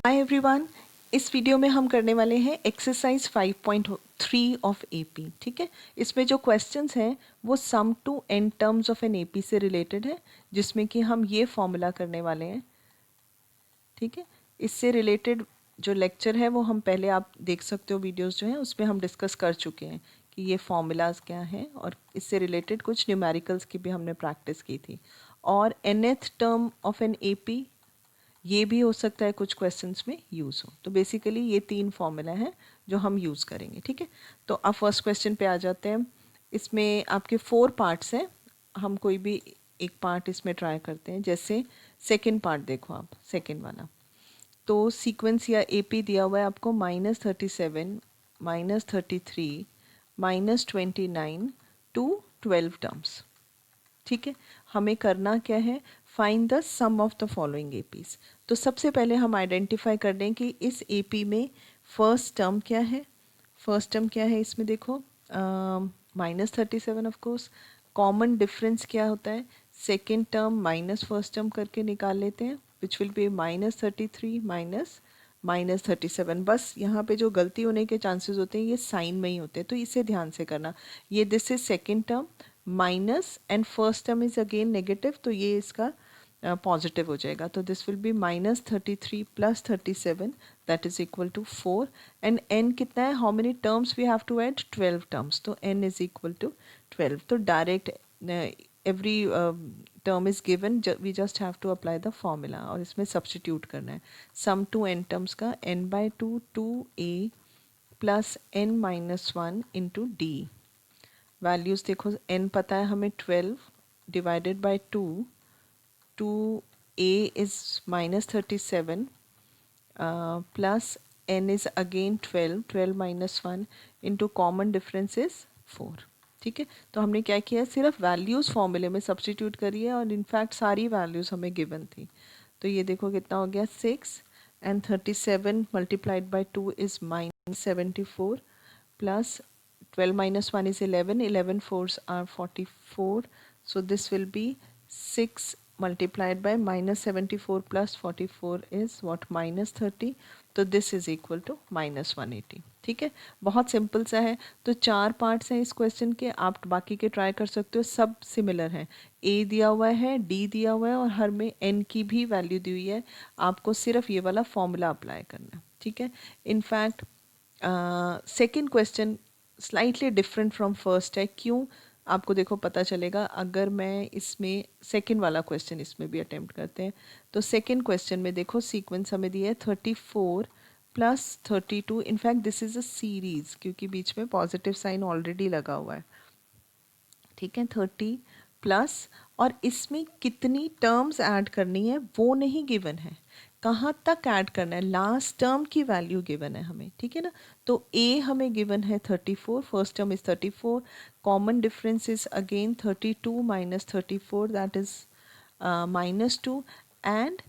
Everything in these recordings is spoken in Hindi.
हाय एवरीवन, इस वीडियो में हम करने वाले हैं एक्सरसाइज 5.3 ऑफ एपी। ठीक है, इसमें जो क्वेश्चंस हैं वो sum to n terms of an AP से रिलेटेड है, जिसमें कि हम ये फॉर्मूला करने वाले हैं। ठीक है, इससे रिलेटेड जो लेक्चर है वो हम पहले आप देख सकते हो, वीडियोस जो हैं उसमें हम डिस्कस कर चुके हैं कि ये फॉर्मूलाज क्या हैं, और इससे रिलेटेड कुछ न्यूमेरिकल्स की भी हमने प्रैक्टिस की थी। और nth term of an AP ये भी हो सकता है कुछ क्वेश्चंस में यूज़ हो। तो बेसिकली ये 3 फॉर्मूला हैं जो हम यूज़ करेंगे। ठीक है, तो अब फर्स्ट क्वेश्चन पे आ जाते हैं। इसमें आपके 4 पार्ट्स हैं, हम कोई भी एक पार्ट इसमें ट्राई करते हैं। जैसे सेकेंड पार्ट देखो आप, सेकेंड वाला। तो सीक्वेंस या एपी दिया हुआ है आपको -37, -33, -29 टू 12 टर्म्स। ठीक है, हमें करना क्या है, find the sum of the following APs. तो सबसे पहले हम आइडेंटिफाई कर दें कि इस एपी में फर्स्ट टर्म क्या है। फर्स्ट टर्म क्या है इसमें देखो, -37 ऑफ कोर्स। कॉमन डिफरेंस क्या होता है, second term minus first term करके निकाल लेते हैं, विच विल बी -33 माइनस -37। बस यहाँ पे जो गलती होने के चांसेस होते हैं ये साइन में ही होते हैं, तो इसे ध्यान से करना। ये this is second term minus and first term is again negative, तो ये इसका पॉजिटिव हो जाएगा। तो this will be -33 plus 37, that is equal to 4। And n कितना है, how many terms we have to add, 12 terms, तो n इज इक्वल टू 12। तो direct every term is given, we just have to apply the formula और इसमें सब्सटीट्यूट करना है। सम टू n टर्म्स का n/2 2a plus n-1 into D. Values देखो, n पता है हमें 12 divided by 2, 2a is -37 plus n is again 12, 12 minus 1 into common difference is 4। ठीक है, तो हमने क्या किया है, सिर्फ वैल्यूज़ फॉर्मूले में सब्सटीट्यूट करी है और इनफैक्ट सारी वैल्यूज़ हमें गिवन थी। तो ये देखो कितना हो गया, 6 and 37 multiplied by 2 is -74 plus 12 minus 1 is 11, 11 fours are 44, so this will be 6 multiplied by -74 plus 44 is what, -30, तो दिस इज इक्वल टू -180। ठीक है, बहुत सिंपल सा है। तो 4 पार्ट्स हैं इस क्वेश्चन के, आप बाकी के ट्राई कर सकते हो, सब सिमिलर हैं। ए दिया हुआ है, डी दिया हुआ है और हर में एन की भी वैल्यू दी हुई है, आपको सिर्फ ये वाला फॉर्मूला अप्लाई करना है। ठीक है, in fact second question slightly different from first है। क्यों, आपको देखो पता चलेगा अगर मैं इसमें सेकेंड वाला क्वेश्चन इसमें भी अटेम्प्ट करते हैं। तो सेकेंड क्वेश्चन में देखो सीक्वेंस हमें दिया है 34 plus 32। In fact this is a series, क्योंकि बीच में पॉजिटिव साइन ऑलरेडी लगा हुआ है। ठीक है, 30 प्लस, और इसमें कितनी टर्म्स ऐड करनी है वो नहीं गिवन है, कहाँ तक ऐड करना है, लास्ट टर्म की वैल्यू गिवन है हमें। ठीक है ना, तो ए हमें गिवन है 34, first term is 34, common difference is again 32 minus 34, that is -2, and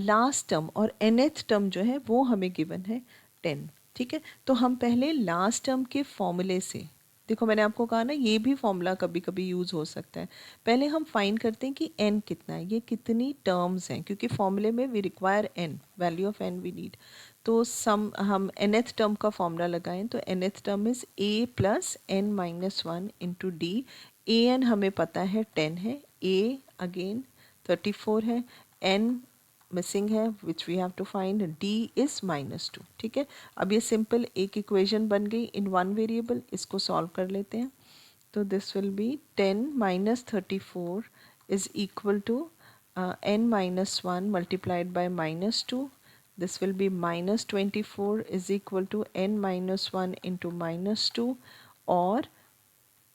last term और nth टर्म जो है वो हमें गिवन है 10। ठीक है, तो हम पहले लास्ट टर्म के फॉर्मूले से, देखो मैंने आपको कहा ना ये भी फॉर्मूला कभी कभी यूज़ हो सकता है। पहले हम फाइंड करते हैं कि n कितना है, ये कितनी टर्म्स हैं, क्योंकि फॉर्मूले में we require n, value of n we need. तो सम हम nth टर्म का फॉर्मूला लगाएं, तो nth term is a plus n-1 into d. A n हमें पता है 10 है, a अगेन 34 है, n मिसिंग है which we have to find, d is -2। ठीक है, अब ये सिंपल एक इक्वेशन बन गई इन वन वेरिएबल, इसको सॉल्व कर लेते हैं। तो this will be 10 minus 34 is equal to n-1 multiplied by -2, this will be -24 is equal to n-1 into -2, और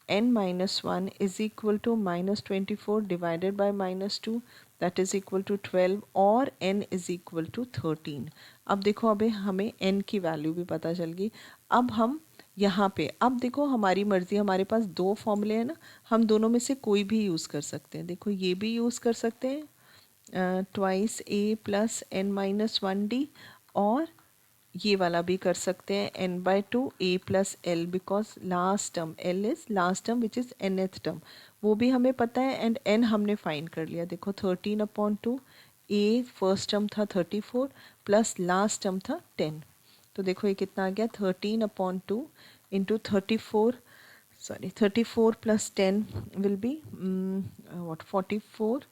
n-1 is equal to -24 divided by -2, that is equal to 12, और n is equal to 13। अब देखो अबे हमें n की वैल्यू भी पता चल गई। अब हम यहाँ पे, अब देखो हमारी मर्ज़ी, हमारे पास 2 फॉर्मूले हैं ना, हम दोनों में से कोई भी यूज़ कर सकते हैं। देखो ये भी यूज़ कर सकते हैं, ट्वाइस a प्लस n-1d, और ये वाला भी कर सकते हैं n/2 a plus l, because last term l is last term which is nth term, वो भी हमें पता है, एंड n हमने फाइंड कर लिया। देखो 13/2 ए फर्स्ट टर्म था 34 प्लस लास्ट टर्म था 10। तो देखो ये कितना आ गया 13/2 into 34, sorry 34 plus 10 will be what 44,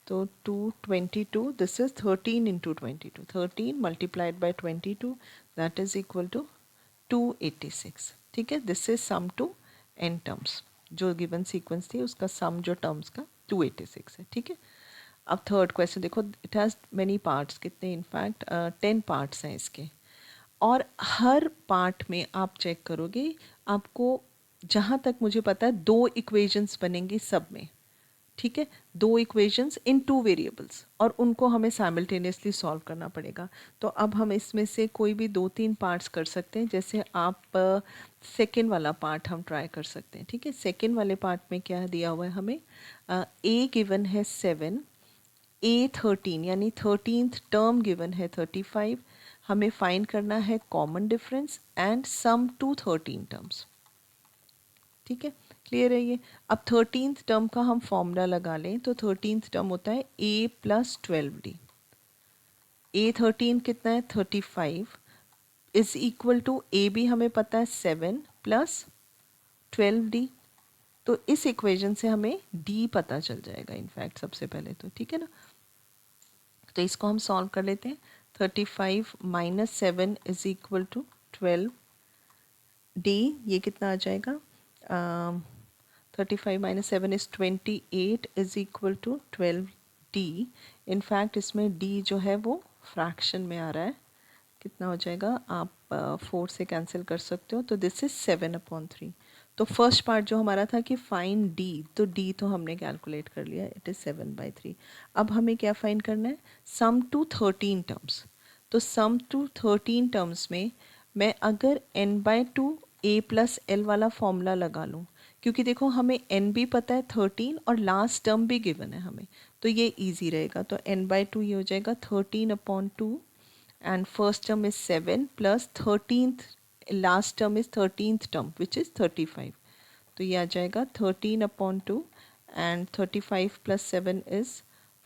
तो 222, this is 13 into 22, 13 multiplied by 22 that is equal to 286। ठीक है, this is sum to n terms, जो गिवन सीक्वेंस थी उसका सम जो टर्म्स का 286 है। ठीक है, अब थर्ड क्वेश्चन देखो, इट हैज़ मेनी पार्ट्स, कितने इनफैक्ट 10 पार्ट्स हैं इसके, और हर पार्ट में आप चेक करोगे आपको, जहाँ तक मुझे पता है 2 इक्वेशंस बनेंगी सब में। ठीक है, 2 इक्वेशंस इन 2 वेरिएबल्स, और उनको हमें साइमल्टेनियसली सॉल्व करना पड़ेगा। तो अब हम इसमें से कोई भी 2-3 पार्ट्स कर सकते हैं, जैसे आप सेकेंड वाला पार्ट हम ट्राई कर सकते हैं। ठीक है, सेकेंड वाले पार्ट में क्या दिया हुआ है हमें, ए गिवन है 7, ए 13 यानी 13th टर्म गिवन है 35, हमें फाइंड करना है common difference and sum to 13 terms. ठीक है, क्लियर है ये। अब 13th टर्म का हम फॉर्मूला लगा लें, तो 13th टर्म होता है a प्लस 12d। a 13 कितना है 35 इज इक्वल टू ए भी हमें पता है 7 प्लस 12d। तो इस इक्वेशन से हमें d पता चल जाएगा इनफैक्ट सबसे पहले तो। ठीक है ना, तो इसको हम सॉल्व कर लेते हैं। 35 minus 7 is equal to 12 d, ये कितना आ जाएगा, 35 minus 7 is 28 is equal to 12 d. In fact इसमें डी जो है वो फ्रैक्शन में आ रहा है, कितना हो जाएगा, आप 4 से कैंसिल कर सकते हो, तो दिस इज 7/3। तो फर्स्ट पार्ट जो हमारा था कि फाइंड डी, तो डी तो हमने कैलकुलेट कर लिया, इट इज़ 7/3। अब हमें क्या फाइंड करना है, सम टू 13 टर्म्स। तो सम टू 13 टर्म्स में मैं अगर n/2 a प्लस एल वाला फॉर्मूला लगा लूँ, क्योंकि देखो हमें n भी पता है 13 और लास्ट टर्म भी गिवन है हमें, तो ये इजी रहेगा। तो n/2 ये हो जाएगा 13/2 and first term is 7 plus 13th last term is 13th term which is 35। तो ये आ जाएगा 13/2 and 35 plus 7 is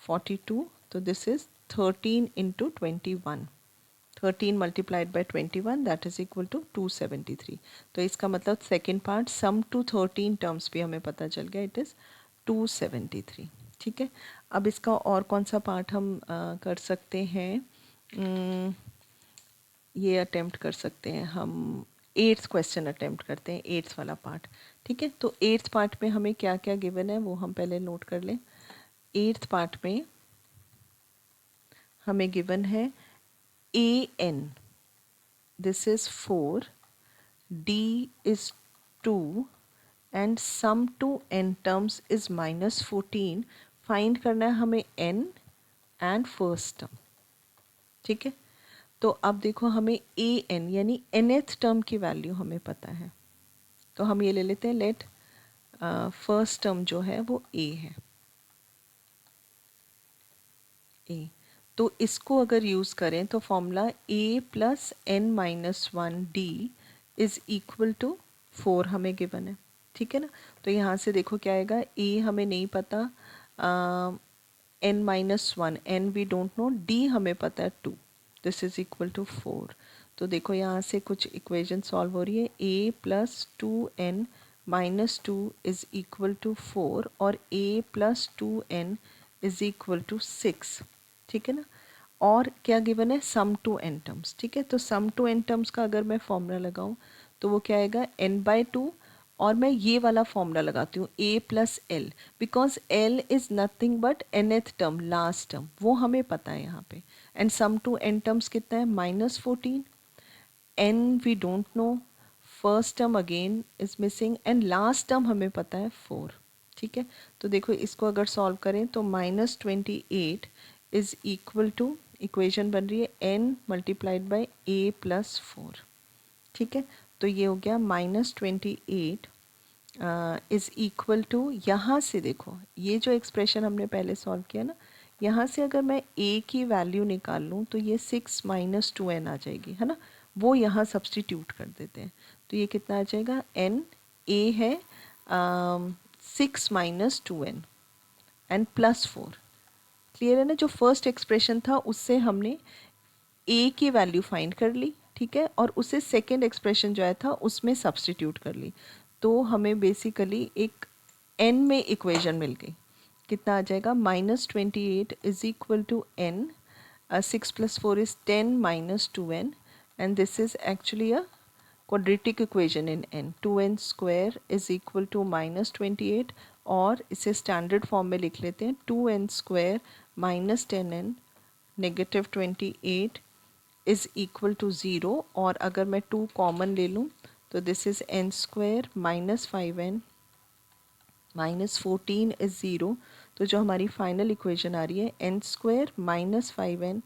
42। तो this is 13 into 21, 13 multiplied by 21 that is equal to 273। तो इसका मतलब second part sum to 13 terms भी हमें पता चल गया, इट इज़ 273। ठीक है, अब इसका और कौन सा पार्ट हम कर सकते हैं, ये अटेम्प्ट कर सकते हैं हम, 8th क्वेश्चन अटेम्प्ट करते हैं, 8th वाला पार्ट। ठीक है, तो 8th पार्ट में हमें क्या क्या गिवन है वो हम पहले नोट कर लें। 8th पार्ट में हमें गिवन है a n, this is 4, d is 2 and sum to n terms is -14। Find करना है हमें एन एंड फर्स्ट टर्म। ठीक है, तो अब देखो हमें ए एन यानी nth टर्म की वैल्यू हमें पता है, तो हम ये ले लेते हैं, लेट फर्स्ट टर्म जो है वो ए है, ए। तो इसको अगर यूज़ करें तो formula a plus n-1 d is equal to 4 हमें गिवन है। ठीक है ना, तो यहाँ से देखो क्या आएगा, ए हमें नहीं पता, n-1 n we don't know, d हमें पता है 2, दिस इज इक्वल टू 4। तो देखो यहाँ से कुछ इक्वेशन सॉल्व हो रही है, a plus 2n minus 2 is equal to 4 और a plus 2n is equal to 6। ठीक है ना, और क्या गिवन है, सम टू एन टर्म्स। ठीक है, तो सम टू एन टर्म्स का अगर मैं फॉर्मूला लगाऊं तो वो क्या आएगा, n/2, और मैं ये वाला फॉर्मूला लगाती हूँ a plus l, because l is nothing but nth term, last term, वो हमें पता है यहाँ पे। And sum to n terms कितना है, -14, n we don't know, first term again is missing and last term हमें पता है 4। ठीक है, तो देखो इसको अगर सॉल्व करें तो -28 इज इक्वल टू, इक्वेशन बन रही है n multiplied by a plus 4। ठीक है, तो ये हो गया -28 इज इक्वल टू, यहाँ से देखो ये जो एक्सप्रेशन हमने पहले सॉल्व किया ना, यहाँ से अगर मैं a की वैल्यू निकाल लूँ तो ये 6 माइनस 2n आ जाएगी, है ना, वो यहाँ सब्सटीट्यूट कर देते हैं। तो ये कितना आ जाएगा, n a है 6 minus 2n and plus 4। Clear है ना? जो फर्स्ट एक्सप्रेशन था उससे हमने ए की वैल्यू फाइंड कर ली, ठीक है, और उसे सेकेंड एक्सप्रेशन जो आया था उसमें सब्सटीट्यूट कर ली, तो हमें बेसिकली एक एन में इक्वेशन मिल गई। कितना आ जाएगा? -28 is equal to N, 6 + 4 is 10 - 2n, and this is actually a quadratic equation in n. 2n square is equal to -28, और इसे स्टैंडर्ड फॉर्म में लिख लेते हैं, 2n square minus 10n -28 is equal to 0, और अगर मैं 2 कॉमन ले लूँ तो this is n square -5n -14 is 0। तो जो हमारी फाइनल इक्वेशन आ रही है n square -5n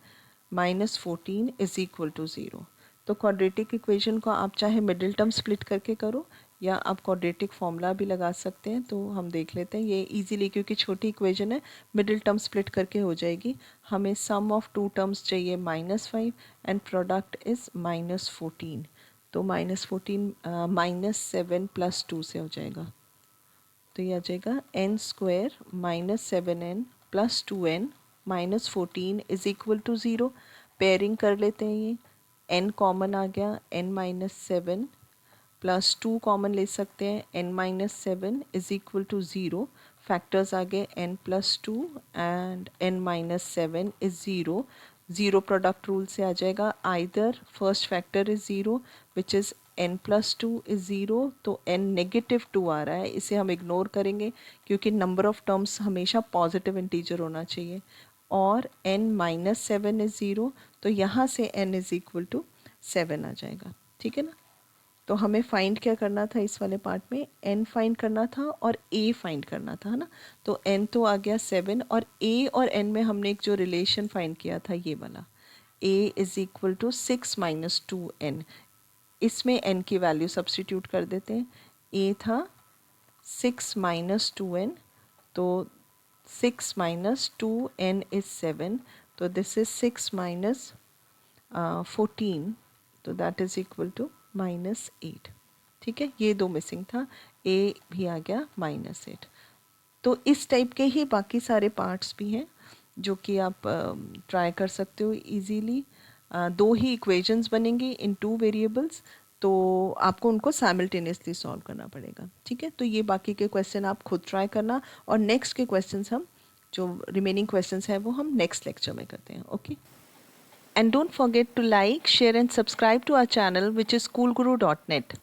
-14 is equal to 0। तो क्वाड्रेटिक इक्वेशन को आप चाहे मिडिल टर्म स्प्लिट करके करो या आप क्वाड्रेटिक फॉर्मूला भी लगा सकते हैं। तो हम देख लेते हैं ये इजीली, क्योंकि छोटी इक्वेशन है, मिडिल टर्म स्प्लिट करके हो जाएगी। हमें सम ऑफ टू टर्म्स चाहिए -5 एंड प्रोडक्ट इज -14। तो -14 -7 + 2 से हो जाएगा, तो ये आ जाएगा n square -7n + 2n -14 is equal to 0। Pairing कर लेते हैं, ये n कॉमन आ गया, n - 7 + 2 कॉमन ले सकते हैं, n - 7 is equal to 0। Factors आ गए n + 2 and n - 7 is 0। Zero product rule से आ जाएगा, either first factor is zero which is n + 2 is zero, तो n -2 आ रहा है, इसे हम इग्नोर करेंगे क्योंकि नंबर ऑफ टर्म्स हमेशा पॉजिटिव इंटीजर होना चाहिए। और n - 7 इज़ ज़ीरो, तो यहाँ से n इज़ इक्वल टू 7 आ जाएगा, ठीक है ना? तो हमें फाइंड क्या करना था इस वाले पार्ट में? n फाइंड करना था और a फाइंड करना था, है ना? तो n तो आ गया 7, और a और n में हमने एक जो रिलेशन फाइंड किया था ये वाला, a is equal to 6 - 2n। इसमें n की वैल्यू सब्सटीट्यूट कर देते हैं। a था 6 - 2n, तो 6 - 2n इज़ 7, तो दिस इज़ 6 - 14, तो दैट इज़ इक्वल टू -8। ठीक है, ये दो मिसिंग था, ए भी आ गया -8। तो इस टाइप के ही बाकी सारे पार्ट्स भी हैं जो कि आप ट्राई कर सकते हो इजीली। दो ही इक्वेशंस बनेंगी इन 2 वेरिएबल्स, तो आपको उनको साइमल्टेनियसली सॉल्व करना पड़ेगा, ठीक है? तो ये बाकी के क्वेश्चन आप खुद ट्राई करना, और नेक्स्ट के क्वेश्चंस हम जो रिमेनिंग क्वेश्चंस हैं वो हम नेक्स्ट लेक्चर में करते हैं, okay? And don't forget to like, share and subscribe to our channel, which is schoolguru.net.